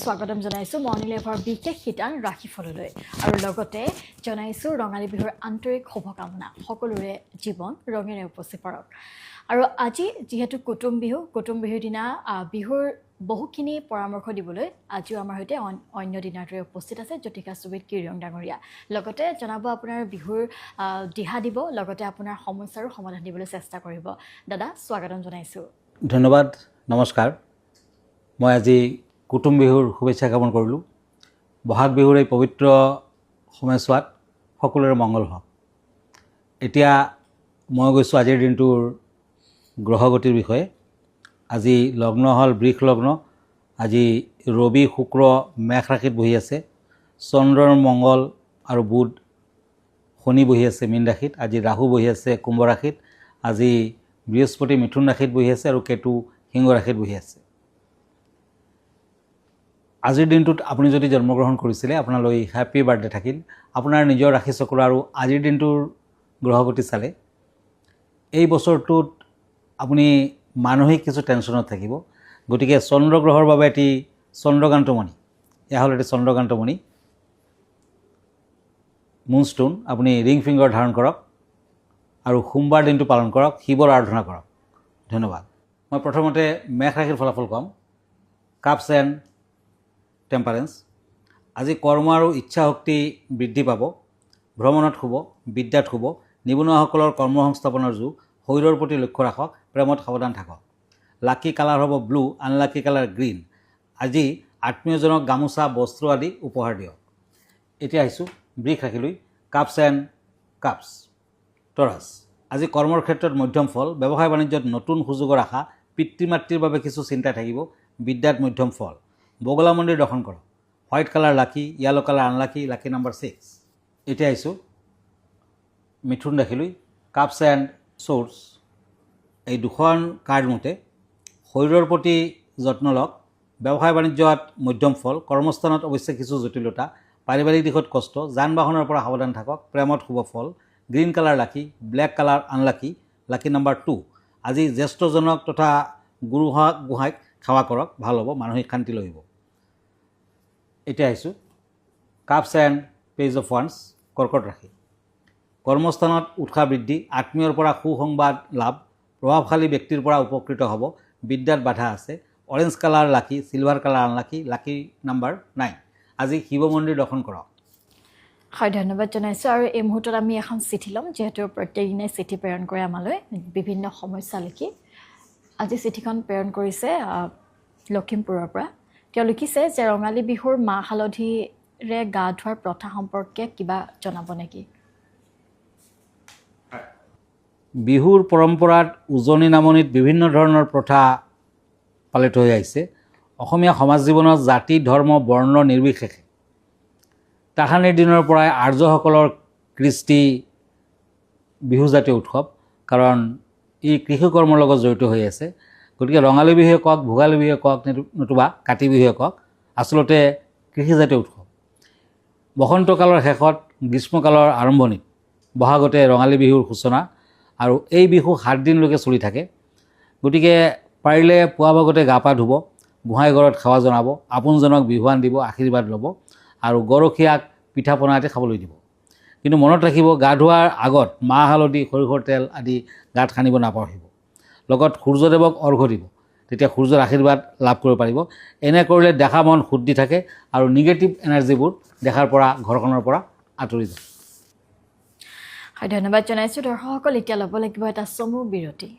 স্বাগতম জনাইছো মৰ্নিং লাইভৰ বিশেষ শিতান ৰাশিফললৈ আৰু লগতে জনাইছো ৰঙালী বিহুৰ আন্তৰিক শুভকামনা সকলোৰে জীৱন ৰঙেৰে উপচি পৰক আৰু আজি যেহেতু কুটুম বিহুৰ দিনা বিহুৰ বহুখিনি পৰামৰ্শ দিবলৈ আজিও আমাৰ হৈতে অন্য দিনাৰ দৰে উপস্থিত আছে জ্যোতিকা সুবিত কিৰণ ডাঙৰীয়া লগতে জনাব আপোনাৰ বিহুৰ দিহা দিব লগতে আপোনাৰ সমস্যাৰ সমাধান দিবলৈ চেষ্টা কৰিব দাদা স্বাগতম জনাইছো ধন্যবাদ নমস্কাৰ মই আজি কুটুম বিহুৰ শুভেচ্ছা জ্ঞাপন কৰিলোঁ বহাগ বিহুৰ এই পবিত্ৰ সময়ছোৱাত সকলোৰে মংগল হওক এতিয়া মই গৈছোঁ আজিৰ দিনটোৰ গ্ৰহগতিৰ বিষয়ে আজি লগ্ন হ'ল বৃষ লগ্ন আজি ৰবি শুক্ৰ মেষ ৰাশিত বহি আছে চন্দ্ৰ মংগল আৰু বুধ শনি বহি আছে মীন ৰাশিত আজি ৰাহু বহি আছে কুম্ভ ৰাশিত আজি বৃহস্পতি মিথুন ৰাশিত বহি আছে আৰু কেতু সিংহ ৰাশিত বহি আছে আজিৰ দিনটোত আপুনি যদি জন্মগ্ৰহণ কৰিছিলে আপোনালৈ হেপী বাৰ্থডে থাকিল আপোনাৰ নিজৰ ৰাশি চক্ৰ আৰু আজিৰ দিনটোৰ গ্ৰহগতি চালে এই বছৰটোত আপুনি মানসিক কিছু টেনশ্যনত থাকিব গতিকে চন্দ্ৰগ্ৰহৰ বাবে এটি চন্দ্ৰকান্তমণি এয়া হ'ল এটি চন্দ্ৰকান্তমণি মুনষ্টোন আপুনি ৰিং ফিংগাৰ ধাৰণ কৰক আৰু সোমবাৰ দিনটো পালন কৰক শিৱৰ আৰাধনা কৰক ধন্যবাদ মই প্ৰথমতে মেষ ৰাশিৰ ফলাফল ক'ম কাপছ এণ্ড টেম্পাৰেন্স আজি কৰ্ম আৰু ইচ্ছা শক্তি বৃদ্ধি পাব ভ্ৰমণত শুব বিদ্যাত শুব নিবনুৱাসকলৰ কৰ্মসংস্থাপনৰ যুগ শৰীৰৰ প্ৰতি লক্ষ্য ৰাখক প্ৰেমত সাৱধান থাকক লাকি কালাৰ হ'ব ব্লু আনলাকি কালাৰ গ্ৰীণ আজি আত্মীয়জনক গামোচা বস্ত্ৰ আদি উপহাৰ দিয়ক এতিয়া আহিছোঁ বৃষ ৰাশিলৈ কাপছ এণ্ড কাপছ টৰাছ আজি কৰ্মৰ ক্ষেত্ৰত মধ্যম ফল ব্যৱসায় বাণিজ্যত নতুন সুযোগৰ আশা পিতৃ মাতৃৰ বাবে কিছু চিন্তা থাকিব বিদ্যাত মধ্যম ফল বগলা মন্দিৰ দৰ্শন কৰক হোৱাইট কালাৰ লাকি yellow colour unlucky lucky number 6 এতিয়া আহিছোঁ মিথুন ৰাশিলৈ কাপছ এণ্ড ছৰ্ডছ এই দুখন কাৰ্ড মতে শৰীৰৰ প্ৰতি যত্ন লওক ব্যৱসায় বাণিজ্যত মধ্যম ফল কৰ্মস্থানত অৱশ্যে কিছু জটিলতা পাৰিবাৰিক দিশত কষ্ট যান বাহনৰ পৰা সাৱধান থাকক প্ৰেমত শুভ ফল গ্ৰীণ কালাৰ লাকি black colour unlucky lucky number 2 আজি জ্যেষ্ঠজনক তথা গুৰু গোহাঁইক সেৱা কৰক ভাল হ'ব মানসিক শান্তি লৈ আহিব এতিয়া আহিছোঁ cups and page of once কৰ্কট ৰাশি কৰ্মস্থানত উৎসাহ বৃদ্ধি আত্মীয়ৰ পৰা সুসংবাদ লাভ প্ৰভাৱশালী ব্যক্তিৰ পৰা উপকৃত হ'ব বিদ্যাত বাধা আছে অৰেঞ্জ কালাৰ লাকি silver colour unlucky lucky number 9 আজি শিৱ মন্দিৰ দৰ্শন কৰক হয় ধন্যবাদ জনাইছোঁ আৰু এই মুহূৰ্তত আমি এখন চিঠি ল'ম যিহেতু প্ৰত্যেকদিনাই চিঠি প্ৰেৰণ কৰে আমালৈ বিভিন্ন সমস্যা লিখি আজি চিঠিখন প্ৰেৰণ কৰিছে লখিমপুৰৰ পৰা তেওঁ লিখিছে যে ৰঙালী বিহুৰ মাহ হালধিৰে গা ধোৱাৰ প্ৰথা সম্পৰ্কে কিবা জনাব নেকি বিহুৰ পৰম্পৰাত উজনি নামনিত বিভিন্ন ধৰণৰ প্ৰথা পালিত হৈ আহিছে অসমীয়া সমাজ জীৱনত জাতি ধৰ্ম বৰ্ণ নিৰ্বিশেষে তাহানিৰ দিনৰ পৰাই আৰ্যসকলৰ কৃষ্টি বিহুজাতীয় উৎসৱ কাৰণ ই কৃষি কৰ্মৰ লগত জড়িত হৈ আছে গতিকে ৰঙালী বিহুৱে কওক ভোগালী বিহুৱে কওক নতুবা কাতি বিহুৱে কওক আচলতে কৃষিজাতীয় উৎসৱ বসন্তকালৰ শেষত গ্ৰীষ্মকালৰ আৰম্ভণিত বহাগতে ৰঙালী বিহুৰ সূচনা আৰু এই বিহু 7 দিনলৈকে চলি থাকে গতিকে পাৰিলে পুৱা ভাগতে গা পা ধুব গোহাঁই ঘৰত সেৱা জনাব আপোনজনক বিহুৱান দিব আশীৰ্বাদ ল'ব আৰু গৰখীয়াক পিঠা পনা আদি খাবলৈ দিব কিন্তু মনত ৰাখিব গা ধোৱাৰ আগত মাহ হালধি সৰিয়হৰ তেল আদি গাত সানিব নাপাহৰিব লগত সূৰ্যদেৱক অৰ্ঘ্য দিব তেতিয়া সূৰ্যৰ আশীৰ্বাদ লাভ কৰিব পাৰিব এনে কৰিলে দেহা মন শুদ্ধি থাকে আৰু নিগেটিভ এনাৰ্জিবোৰ দেহাৰ পৰা ঘৰখনৰ পৰা আঁতৰি যায় হয় ধন্যবাদ জনাইছোঁ দৰ্শকসকল এতিয়া ল'ব লাগিব এটা চমু বিৰতি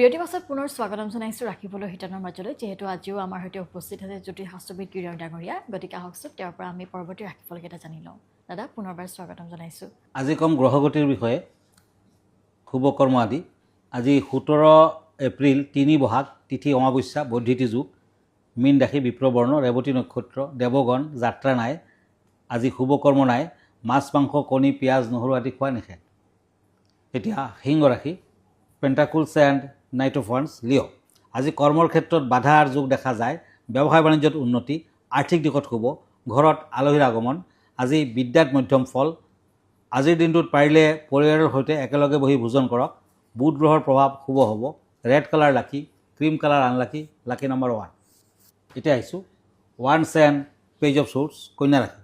বিৰতিৰ পাছত পুনৰ স্বাগতম জনাইছোঁ ৰাখিবলৈ শিতানৰ মাজলৈ যিহেতু আজিও আমাৰ সৈতে উপস্থিত আছে জ্যোতি শাস্ত্ৰবিদ কিৰণ ডাঙৰীয়া গতিকে আহকচোন তেওঁৰ পৰা আমি পৰৱৰ্তী ৰাশিফলকেইটা জানি লওঁ দাদা পুনৰবাৰ স্বাগতম জনাইছোঁ আজি কম গ্ৰহগতিৰ বিষয়ে শুভকৰ্ম আদি আজি 17 এপ্ৰিল 3 বহাগ তিথি অমাৱস্যা বৌদ্ধিতি যুগ মীন ৰাশি বিপ্ৰবৰ্ণ ৰেৱতী নক্ষত্ৰ দেৱগণ যাত্ৰা নাই আজি শুভকৰ্ম নাই মাছ মাংস কণী পিঁয়াজ নহৰু আদি খোৱা নিষেধ এতিয়া সিংহ ৰাশি পেণ্টাকুলছ এণ্ড নাইট অফ ওৱান্স লিঅ' আজি কৰ্মৰ ক্ষেত্ৰত বাধাৰ যুগ দেখা যায় ব্যৱসায় বাণিজ্যত উন্নতি, আৰ্থিক দিশত শুভ, ঘৰত আলহীৰ আগমন, আজি বিদ্যাত মধ্যম ফল, আজিৰ দিনটোত পাৰিলে পৰিয়ালৰ সৈতে একেলগে বহি ভোজন কৰক, বুধ গ্ৰহৰ প্ৰভাৱ শুভ হ'ব, ৰেড কালাৰ লাকি, cream colour unlucky, lucky number 1। এতিয়া আহিছোঁ once and page of shorts, কন্যা ৰাশি।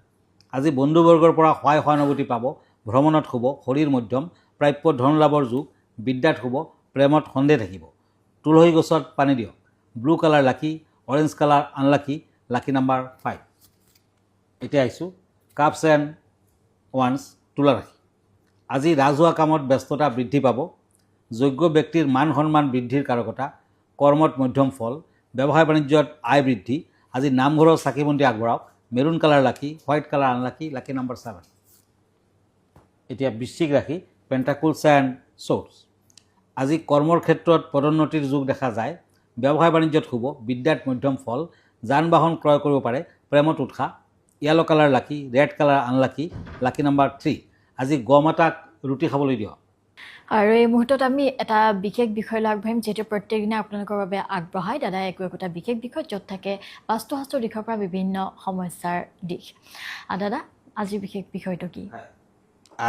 আজি বন্ধুবৰ্গৰ পৰা সহায় সহানুভূতি পাব, ভ্ৰমণত শুভ, শৰীৰ মধ্যম, প্ৰাপ্য ধন লাভৰ যোগ, বিদ্যাত শুভ, প্ৰেমত সন্দেহ থাকিব, তুলসী গছত পানী দিয়ক, ব্লু কালাৰ লাকি, orange colour unlucky, lucky number 5। এতিয়া আহিছোঁ কাপছ এণ্ড ওৱান্স, তুলা ৰাশি। আজি ৰাজহুৱা কামত ব্যস্ততা বৃদ্ধি পাব, যোগ্য ব্যক্তিৰ মান সন্মান বৃদ্ধিৰ কাৰকতা, কৰ্মত মধ্যম ফল, ব্যৱসায় বাণিজ্যত আয় বৃদ্ধি, আজি নামঘৰৰ চাকি বন্তি আগবঢ়াওক, মেৰুণ কালাৰ লাকি, white colour unlucky, lucky number 7। এতিয়া বৃশ্চিক ৰাশি, পেণ্টাকুলছ এণ্ড শ্বৰ্টছ। আজি কৰ্মৰ ক্ষেত্ৰত পদোন্নতিৰ যোগ দেখা যায়, ব্যৱসায় বাণিজ্যত শুভ, বিদ্যাত মধ্যম ফল, যান বাহন ক্ৰয় কৰিব পাৰে, প্ৰেমত উৎসাহ, য়েলো কালাৰ লাকি, red colour unlucky, lucky number 3। আজি গমাতাক ৰুটি খাবলৈ দিয়ক। আৰু এই মুহূৰ্তত আমি এটা বিশেষ বিষয় লৈ আগবাঢ়িম, যিহেতু প্ৰত্যেকদিনে আপোনালোকৰ বাবে আগবঢ়ায় দাদাই একোটা বিশেষ বিষয়, য'ত থাকে বাস্তুশাস্ত্ৰৰ দিশৰ পৰা বিভিন্ন সমস্যাৰ দিশ। দাদা, আজিৰ বিশেষ বিষয়টো কি?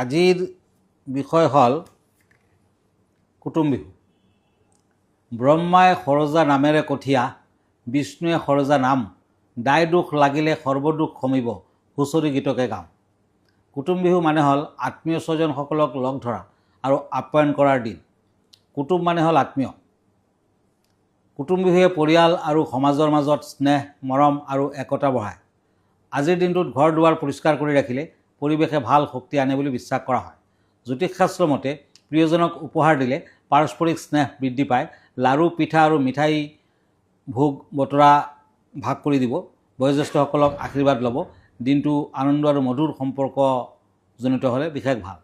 আজিৰ বিষয় হ'ল কুটুম বিহু। ব্ৰহ্মাই সৰজা নামেৰে কঠীয়া, বিষ্ণুৱে সৰজা নাম, দায় দোষ লাগিলে সৰ্বদোষ কমিব, হুঁচৰি গীতকে গাওঁ। কুটুম বিহু মানে হ'ল আত্মীয় স্বজনসকলক লগ ধৰা আৰু আপ্যায়ন কৰাৰ দিন। কুটুম মানে হ'ল আত্মীয়। কুটুম বিহুৱে পৰিয়াল আৰু সমাজৰ মাজত স্নেহ, মৰম আৰু একতা বঢ়ায়। আজিৰ দিনটোত ঘৰ দুৱাৰ পৰিষ্কাৰ কৰি ৰাখিলে পৰিৱেশে ভাল শক্তি আনে বুলি বিশ্বাস কৰা হয়। জ্যোতিষশাস্ত্ৰ মতে প্ৰিয়জনক উপহাৰ দিলে পাৰস্পৰিক স্নেহ বৃদ্ধি পায়। লাড়ু, পিঠা আৰু মিঠাই ভোগ বতৰা ভাগ কৰি দিব, বয়োজ্যেষ্ঠসকলক আশীৰ্বাদ ল'ব। দিনটো আনন্দ আৰু মধুৰ সম্পৰ্কজনিত হ'লে বিশেষ ভাল।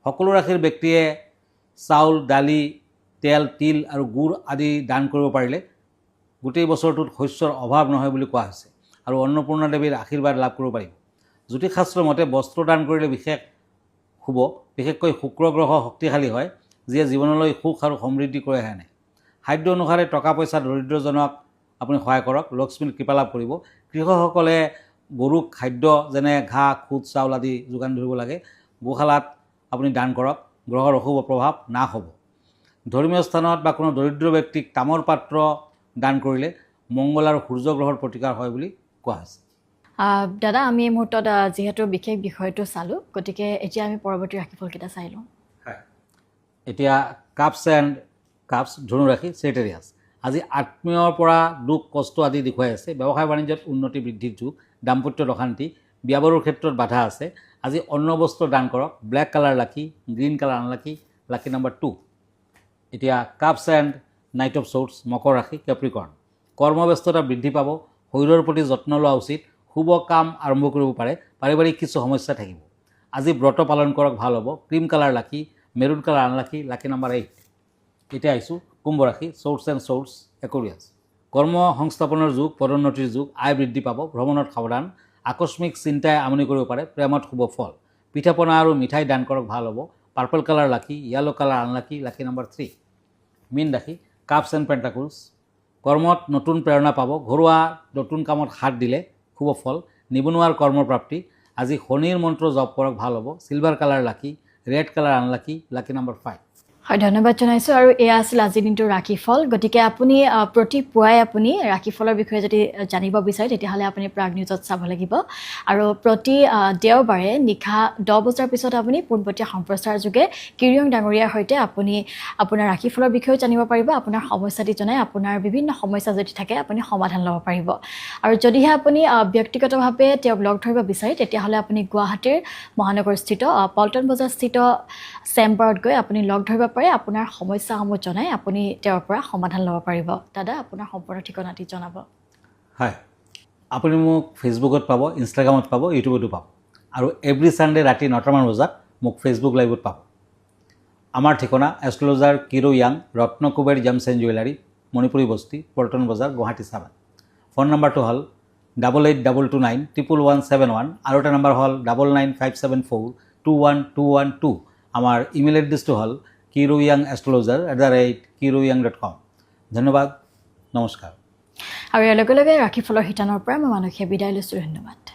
সকলো ৰাশিৰ ব্যক্তিয়ে চাউল, দালি, তেল, তিল আৰু গুড় আদি দান কৰিব পাৰিলে গোটেই বছৰটোত শস্যৰ অভাৱ নহয় বুলি কোৱা হৈছে আৰু অন্নপূৰ্ণা দেৱীৰ আশীৰ্বাদ লাভ কৰিব পাৰিব। জ্যোতিষশাস্ত্ৰ মতে বস্ত্ৰ দান কৰিলে বিশেষ শুভ, বিশেষকৈ শুক্ৰ গ্ৰহ শক্তিশালী হয়, যিয়ে জীৱনলৈ সুখ আৰু সমৃদ্ধি কৰি আনে। খাদ্য অনুসাৰে টকা পইচা দৰিদ্ৰজনক আপুনি সহায় কৰক, লক্ষ্মীৰ কৃপা লাভ কৰিব। কৃষকসকলে গৰুক খাদ্য যেনে ঘাঁহ, খুদ, চাউল আদি যোগান ধৰিব লাগে। গোশালাত আপুনি দান কৰক, গ্ৰহৰ অশুভ প্ৰভাৱ নাশ হ'ব। ধৰ্মীয় স্থানত বা কোনো দৰিদ্ৰ ব্যক্তিক তামৰ পাত্ৰ দান কৰিলে মংগল আৰু সূৰ্য গ্ৰহৰ প্ৰতিকাৰ হয় বুলি কোৱা হৈছে। দাদা, আমি এই মুহূৰ্তত যিহেতু বিশেষ বিষয়টো চালোঁ, গতিকে এতিয়া আমি পৰৱৰ্তী ৰাশিফলকেইটা চাই লওঁ। এতিয়া কাপছ এণ্ড কাপছ, ধনু ৰাশি, চেৰিটেৰিয়াছ। আজি আত্মীয়ৰ পৰা দুখ কষ্ট আদি দেখুৱাই আছে। ব্যৱসায় বাণিজ্যত উন্নতি বৃদ্ধিৰ যুগ, দাম্পত্যত অশান্তি, বিয়া বাৰুৰ ক্ষেত্ৰত বাধা আছে। আজি অন্ন বস্ত্ৰ দান কৰক, black colour lucky, green colour unlucky, lucky number 2। এতিয়া cups and knight of swords, মকৰ ৰাশি, কেপ্ৰিকৰ্ণ। কৰ্মব্যস্ততা বৃদ্ধি পাব, শৰীৰৰ প্ৰতি যত্ন লোৱা উচিত। শুভ কাম আৰম্ভ কৰিব পাৰে, পাৰিবাৰিক কিছু সমস্যা থাকিব। আজি ব্ৰত পালন কৰক, ভাল হ'ব। ক্ৰীম কালাৰ লাকি, maroon colour unlucky, lucky number 8। এতিয়া আহিছোঁ কুম্ভ ৰাশি, শ্বৰ্টছ এণ্ড শ্বৰ্টছ, একুৰিয়াছ। কৰ্ম সংস্থাপনৰ যুগ, পদোন্নতিৰ যুগ, আয় বৃদ্ধি পাব, ভ্ৰমণত সাৱধান। আকস্মিক চিন্তাই আমনি কৰিব পাৰে, প্ৰেমত শুভ ফল। পিঠা পনা আৰু মিঠাই দান কৰক, ভাল হ'ব। পাৰ্পল কালাৰ লাকি, yellow colour unlucky, lucky number 3। মীন ৰাশি, কাপছ এণ্ড পেণ্টাকুলছ। কৰ্মত নতুন প্ৰেৰণা পাব, ঘৰুৱা নতুন কামত হাত দিলে শুভ ফল। নিবনুৱাৰ কৰ্মপ্ৰাপ্তি। আজি শনিৰ মন্ত্ৰ জপ কৰক, ভাল হ'ব। চিলভাৰ কালাৰ লাকি, red colour unlucky, lucky number 5। হয়, ধন্যবাদ জনাইছোঁ। আৰু এয়া আছিল আজিৰ দিনটোৰ ৰাশিফল। গতিকে আপুনি প্ৰতি পুৱাই আপুনি ৰাশিফলৰ বিষয়ে যদি জানিব বিচাৰে, তেতিয়াহ'লে আপুনি প্ৰাগ নিউজত চাব লাগিব। আৰু প্ৰতি দেওবাৰে নিশা 10 বজাৰ পিছত আপুনি পোনপটীয়া সম্প্ৰচাৰ যোগে কিৰিয়ং ডাঙৰীয়াৰ সৈতে আপুনি আপোনাৰ ৰাশিফলৰ বিষয়েও জানিব পাৰিব। আপোনাৰ সমস্যাটি জনাই আপোনাৰ বিভিন্ন সমস্যা যদি থাকে আপুনি সমাধান ল'ব পাৰিব। আৰু যদিহে আপুনি ব্যক্তিগতভাৱে তেওঁক লগ ধৰিব বিচাৰে, তেতিয়াহ'লে আপুনি গুৱাহাটীৰ মহানগৰস্থিত পল্টন বজাৰস্থিত চেম্বাৰত গৈ আপুনি লগ ধৰিব পাৰে। আপোনাৰ সমস্যাসমূহ জনাই আপুনি তেওঁৰ পৰা সমাধান ল'ব পাৰিব। দাদা, আপোনাৰ সম্পূৰ্ণ ঠিকনাটি জনাব। হয়, আপুনি মোক ফেচবুকত পাব, ইনষ্টাগ্ৰামত পাব, ইউটিউবতো পাব। আৰু এভৰি ছানডে ৰাতি 9টামান বজাত মোক ফেচবুক লাইভত পাব। আমাৰ ঠিকনা এষ্ট্ৰলজাৰ কিৰো য়াং, Ratnakuber gems and jewellery, Manipuri Basti, Paltan বজাৰ, গুৱাহাটী 7। ফোন নম্বৰটো হ'ল 8822911171 আৰু এটা নম্বৰ হ'ল 9957421212। আমাৰ ইমেইল এড্ৰেছটো হ'ল kiroyangastrologer@kiroyang.com। ধন্যবাদ, নমস্কাৰ। আৰু ইয়াৰ লগে লগে ৰাশিফলৰ শিতানৰ পৰা মই মানসীয়ে বিদায় লৈছোঁ ধন্যবাদ